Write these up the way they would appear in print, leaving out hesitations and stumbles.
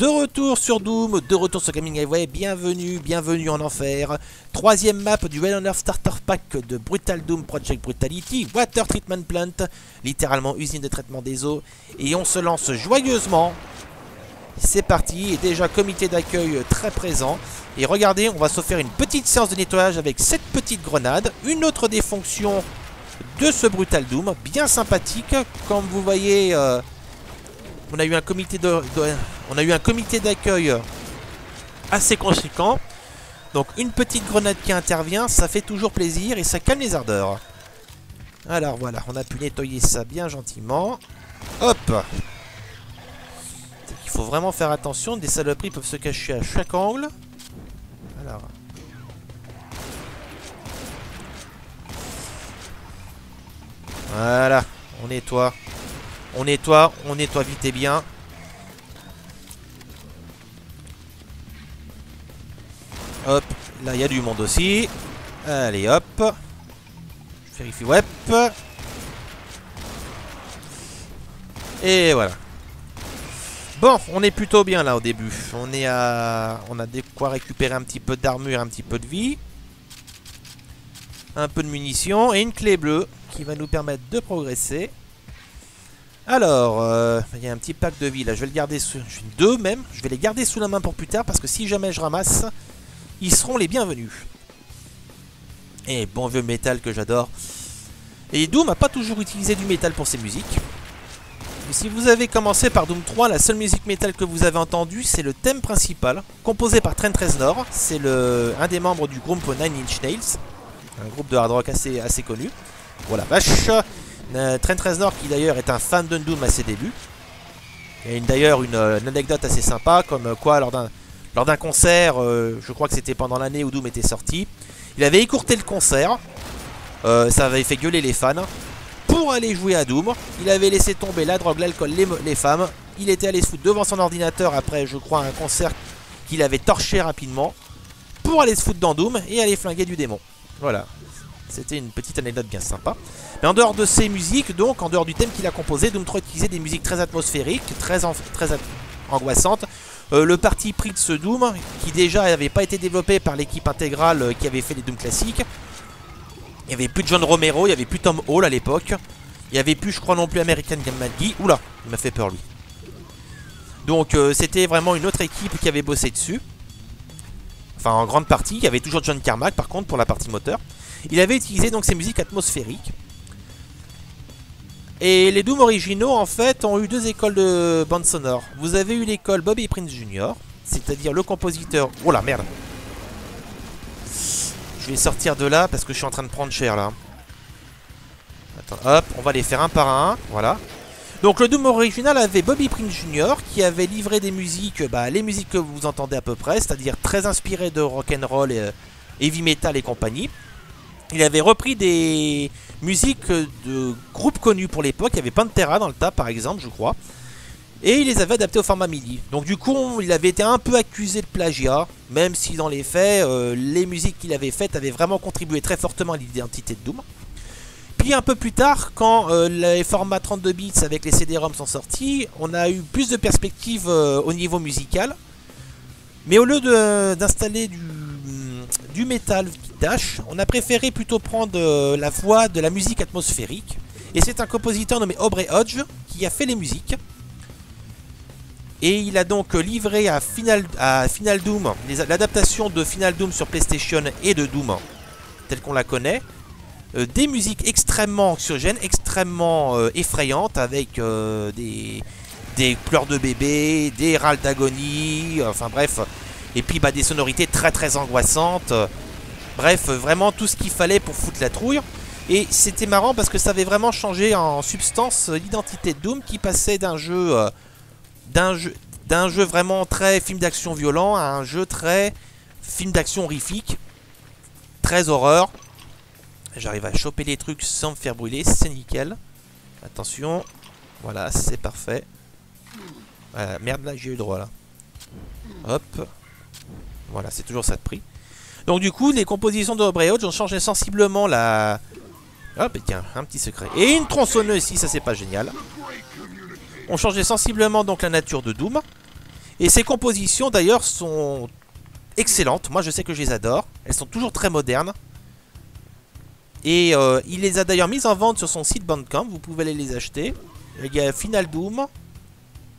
De retour sur Doom, de retour sur Gaming Highway, bienvenue en enfer. Troisième map du Well on Earth Starter Pack de Brutal Doom Project Brutality, Water Treatment Plant, littéralement usine de traitement des eaux. Et on se lance joyeusement. C'est parti, et déjà comité d'accueil très présent. Et regardez, on va se faire une petite séance de nettoyage avec cette petite grenade. Une autre des fonctions de ce Brutal Doom, bien sympathique. Comme vous voyez... on a eu un comité d'accueil assez conséquent. Donc une petite grenade qui intervient, ça fait toujours plaisir et ça calme les ardeurs. Alors voilà, on a pu nettoyer ça bien gentiment. Hop. Il faut vraiment faire attention, des saloperies peuvent se cacher à chaque angle. Alors. Voilà, on nettoie. On nettoie vite et bien. Hop, là il y a du monde aussi. Allez hop. Je vérifie, ouais. Et voilà. Bon, on est plutôt bien là au début. On a de quoi récupérer un petit peu d'armure, un petit peu de vie. Un peu de munitions et une clé bleue qui va nous permettre de progresser. Alors, il y a un petit pack de vie là, je vais le garder sous... deux même, je vais les garder sous la main pour plus tard parce que si jamais je ramasse, ils seront les bienvenus. Et bon vieux métal que j'adore. Et Doom n'a pas toujours utilisé du métal pour ses musiques. Mais si vous avez commencé par Doom 3, la seule musique métal que vous avez entendue, c'est le thème principal, composé par Trent Reznor. C'est un des membres du groupe Nine Inch Nails, un groupe de hard rock assez connu. Voilà, vache. Trent Reznor qui d'ailleurs est un fan de Doom à ses débuts. Il y a d'ailleurs une anecdote assez sympa, comme quoi lors d'un concert, je crois que c'était pendant l'année où Doom était sorti, il avait écourté le concert, ça avait fait gueuler les fans, pour aller jouer à Doom. Il avait laissé tomber la drogue, l'alcool, les femmes, il était allé se foutre devant son ordinateur après je crois un concert qu'il avait torché rapidement, pour aller se foutre dans Doom et aller flinguer du démon. Voilà. C'était une petite anecdote bien sympa. Mais en dehors de ces musiques, donc, en dehors du thème qu'il a composé, Doom 3 utilisait des musiques très atmosphériques, très angoissantes. Le parti pris de ce Doom, qui déjà n'avait pas été développé par l'équipe intégrale qui avait fait les Doom classiques. Il n'y avait plus de John Romero, il n'y avait plus Tom Hall à l'époque. Il n'y avait plus, je crois non plus, American Game McGee. Oula, il m'a fait peur lui. Donc c'était vraiment une autre équipe qui avait bossé dessus. Enfin, en grande partie. Il y avait toujours John Carmack, par contre, pour la partie moteur. Il avait utilisé donc ces musiques atmosphériques. Et les Doom originaux, en fait, ont eu deux écoles de bande sonore. Vous avez eu l'école Bobby Prince Jr., c'est-à-dire le compositeur... Oh la merde. Je vais sortir de là parce que je suis en train de prendre cher, là. Attends, hop, on va les faire un par un. Voilà. Donc le Doom original avait Bobby Prince Jr. qui avait livré des musiques, les musiques que vous entendez à peu près, c'est-à-dire très inspirées de rock'n'roll, heavy metal et compagnie. Il avait repris des musiques de groupes connus pour l'époque. Il y avait Pantera dans le tas par exemple je crois. Et il les avait adaptés au format MIDI. Donc du coup il avait été un peu accusé de plagiat. Même si dans les faits les musiques qu'il avait faites avaient vraiment contribué très fortement à l'identité de Doom. Puis un peu plus tard quand les formats 32 bits avec les CD-ROM sont sortis, on a eu plus de perspectives au niveau musical. Mais au lieu d'installer du métal qui tâche, on a préféré plutôt prendre la voix de la musique atmosphérique. Et c'est un compositeur nommé Aubrey Hodge qui a fait les musiques. Et il a donc livré à Final Doom, l'adaptation de Final Doom sur PlayStation et de Doom, telle qu'on la connaît, des musiques extrêmement anxiogènes, extrêmement effrayantes, avec des pleurs de bébé, des râles d'agonie, enfin bref... Et puis des sonorités très angoissantes. Bref, vraiment tout ce qu'il fallait pour foutre la trouille. Et c'était marrant parce que ça avait vraiment changé en substance l'identité de Doom qui passait d'un jeu vraiment très film d'action violent à un jeu très film d'action horrifique. Très horreur. J'arrive à choper les trucs sans me faire brûler, c'est nickel. Attention. Voilà, c'est parfait. Voilà, merde là, j'ai eu le droit là. Hop. Voilà, c'est toujours ça de prix. Donc du coup, les compositions de Aubrey Hodge ont changé sensiblement la... Hop, et tiens, un petit secret. Et une tronçonneuse ici, ça c'est pas génial. On changeait sensiblement donc la nature de Doom. Et ces compositions d'ailleurs sont excellentes. Moi je sais que je les adore. Elles sont toujours très modernes. Et il les a d'ailleurs mises en vente sur son site Bandcamp. Vous pouvez aller les acheter. Il y a Final Doom,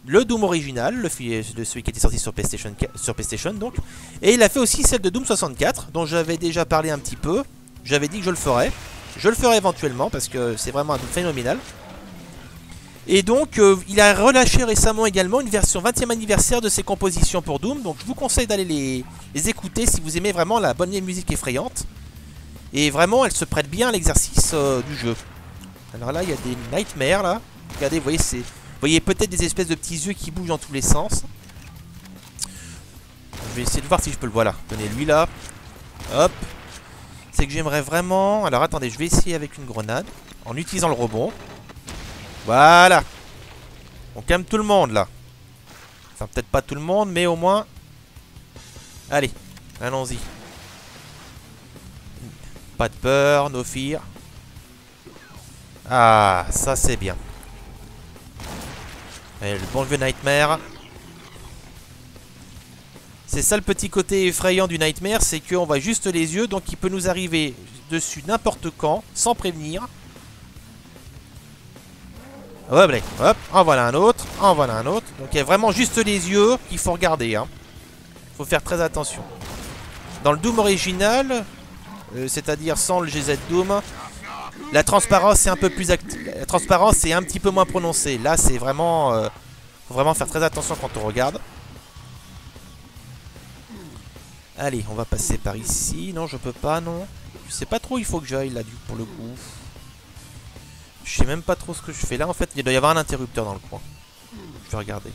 le Doom original, celui qui était sorti sur PlayStation donc. Et il a fait aussi celle de Doom 64, dont j'avais déjà parlé un petit peu. J'avais dit que je le ferais. Je le ferai éventuellement parce que c'est vraiment un Doom phénoménal. Et donc il a relâché récemment également une version 20e anniversaire de ses compositions pour Doom. Donc je vous conseille d'aller les écouter si vous aimez vraiment la bonne musique effrayante. Et vraiment elle se prête bien à l'exercice du jeu. Alors là il y a des nightmares là. Regardez, vous voyez peut-être des espèces de petits yeux qui bougent dans tous les sens. Je vais essayer de voir si je peux le voir là. Tenez lui là. Hop. C'est que j'aimerais vraiment... Alors attendez, je vais essayer avec une grenade. En utilisant le rebond. Voilà. On calme tout le monde là. Enfin peut-être pas tout le monde, mais au moins... Allez, allons-y. Pas de peur, no fear. Ah, ça c'est bien. Allez, le bon vieux Nightmare. C'est ça le petit côté effrayant du Nightmare, c'est qu'on voit juste les yeux, donc il peut nous arriver dessus n'importe quand, sans prévenir. Hop, hop, en voilà un autre, en voilà un autre. Donc il y a vraiment juste les yeux qu'il faut regarder. Hein. Faut faire très attention. Dans le Doom original, c'est-à-dire sans le GZ Doom, la transparence est un peu plus la transparence est un petit peu moins prononcée. Là, c'est vraiment, faut vraiment faire très attention quand on regarde. Allez, on va passer par ici. Non, je peux pas, non. Je sais pas trop où il faut que j'aille là, pour le coup. Je sais même pas trop ce que je fais là. En fait, il doit y avoir un interrupteur dans le coin. Je vais regarder.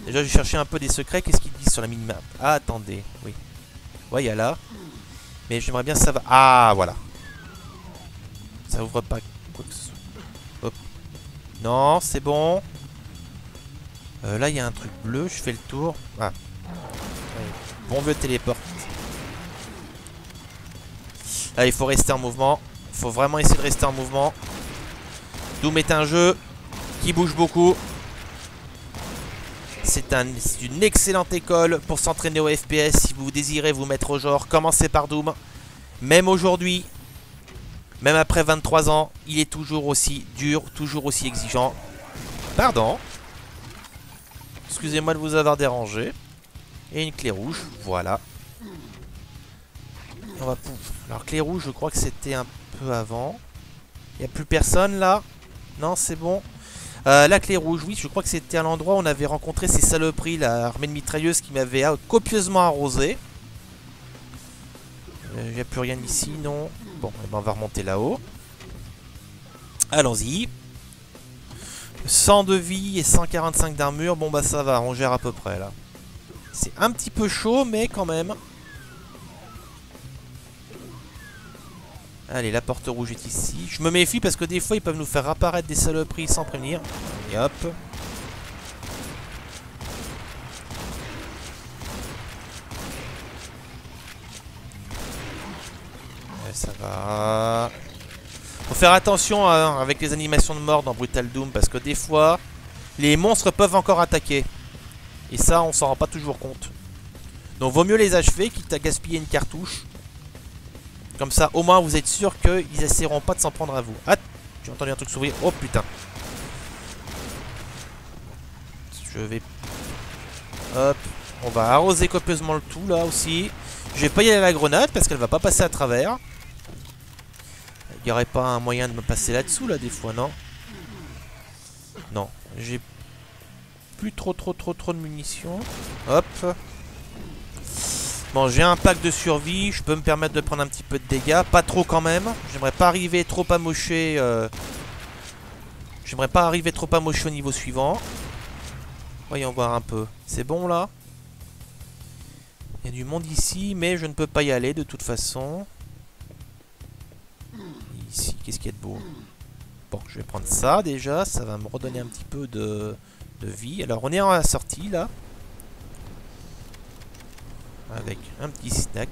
Déjà, je vais chercher un peu des secrets. Qu'est-ce qu'ils disent sur la minimap? Ah, attendez. Oui. Ouais, il y a là. Mais j'aimerais bien savoir. Ah, voilà. Ça ouvre pas quoi que ce soit. Hop. Non, c'est bon. Là, il y a un truc bleu. Je fais le tour. Ah. Allez. Bon vieux téléport. Là, il faut rester en mouvement. Il faut vraiment essayer de rester en mouvement. Doom est un jeu qui bouge beaucoup. C'est une excellente école pour s'entraîner au FPS. Si vous désirez vous mettre au genre, commencez par Doom. Même aujourd'hui, même après 23 ans, il est toujours aussi dur, toujours aussi exigeant. Pardon. Excusez-moi de vous avoir dérangé. Et une clé rouge, voilà. On va alors clé rouge, je crois que c'était un peu avant. Il n'y a plus personne là. Non, c'est bon. La clé rouge, oui, je crois que c'était à l'endroit où on avait rencontré ces saloperies, l'armée de mitrailleuses qui m'avait copieusement arrosé. Il n'y a plus rien ici, non. Bon, on va remonter là-haut. Allons-y. 100 de vie et 145 d'armure. Bon, bah ça va, on gère à peu près là. C'est un petit peu chaud, mais quand même. Allez, la porte rouge est ici. Je me méfie parce que des fois, ils peuvent nous faire apparaître des saloperies sans prévenir. Et hop. Ouais, ça va. Faut faire attention hein, avec les animations de mort dans Brutal Doom parce que des fois, les monstres peuvent encore attaquer. Et ça, on s'en rend pas toujours compte. Donc, vaut mieux les achever quitte à gaspiller une cartouche. Comme ça, au moins, vous êtes sûr qu'ils essaieront pas de s'en prendre à vous. Ah, j'ai entendu un truc s'ouvrir. Oh, putain. Je vais... Hop. On va arroser copieusement le tout, là, aussi. Je vais pas y aller à la grenade, parce qu'elle va pas passer à travers. Il n'y aurait pas un moyen de me passer là-dessous, là, des fois, non? Non. J'ai plus trop de munitions. Hop. Bon, j'ai un pack de survie, je peux me permettre de prendre un petit peu de dégâts, pas trop quand même. J'aimerais pas arriver trop amoché. J'aimerais pas arriver trop amoché au niveau suivant. Voyons voir un peu. C'est bon là? Il y a du monde ici, mais je ne peux pas y aller de toute façon. Ici, qu'est-ce qu'il y a de beau? Bon, je vais prendre ça déjà, ça va me redonner un petit peu de vie. Alors, on est en la sortie là. Avec un petit snack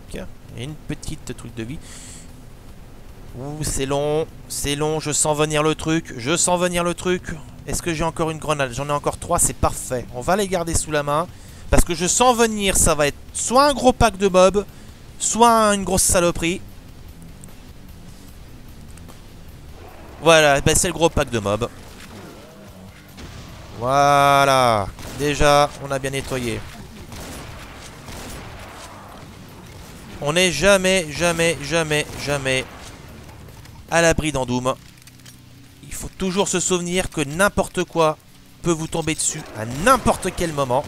et une petite truc de vie. Ouh, c'est long, je sens venir le truc, Est-ce que j'ai encore une grenade? J'en ai encore 3, c'est parfait. On va les garder sous la main. Parce que je sens venir, ça va être soit un gros pack de mobs, soit une grosse saloperie. Voilà, ben c'est le gros pack de mobs. Voilà. Déjà, on a bien nettoyé. On n'est jamais à l'abri dans Doom. Il faut toujours se souvenir que n'importe quoi peut vous tomber dessus à n'importe quel moment.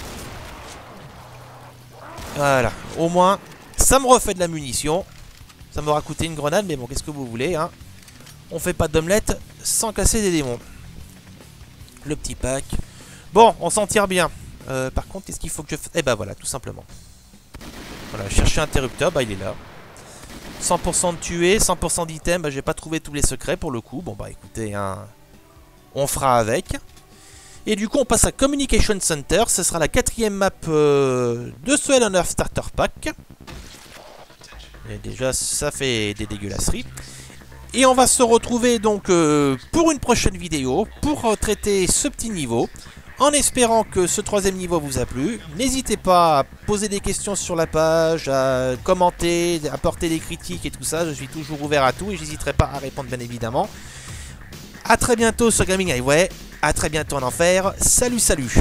Voilà, au moins, ça me refait de la munition. Ça m'aura coûté une grenade, mais bon, qu'est-ce que vous voulez, hein. On fait pas d'omelette sans casser des démons. Le petit pack. Bon, on s'en tire bien. Par contre, qu'est-ce qu'il faut que je fasse? Eh ben voilà, tout simplement. Voilà, chercher interrupteur, bah il est là. 100% de tuer, 100% d'items, bah j'ai pas trouvé tous les secrets pour le coup. Bon bah écoutez, hein, on fera avec. Et du coup on passe à Communication Center, ce sera la 4ème map de ce Hell on Earth Starter Pack. Et déjà ça fait des dégueulasseries. Et on va se retrouver donc pour une prochaine vidéo, pour traiter ce petit niveau. En espérant que ce 3ème niveau vous a plu, n'hésitez pas à poser des questions sur la page, à commenter, à apporter des critiques et tout ça. Je suis toujours ouvert à tout et j'hésiterai pas à répondre bien évidemment. A très bientôt sur Gaming Highway, a très bientôt en enfer. Salut, salut!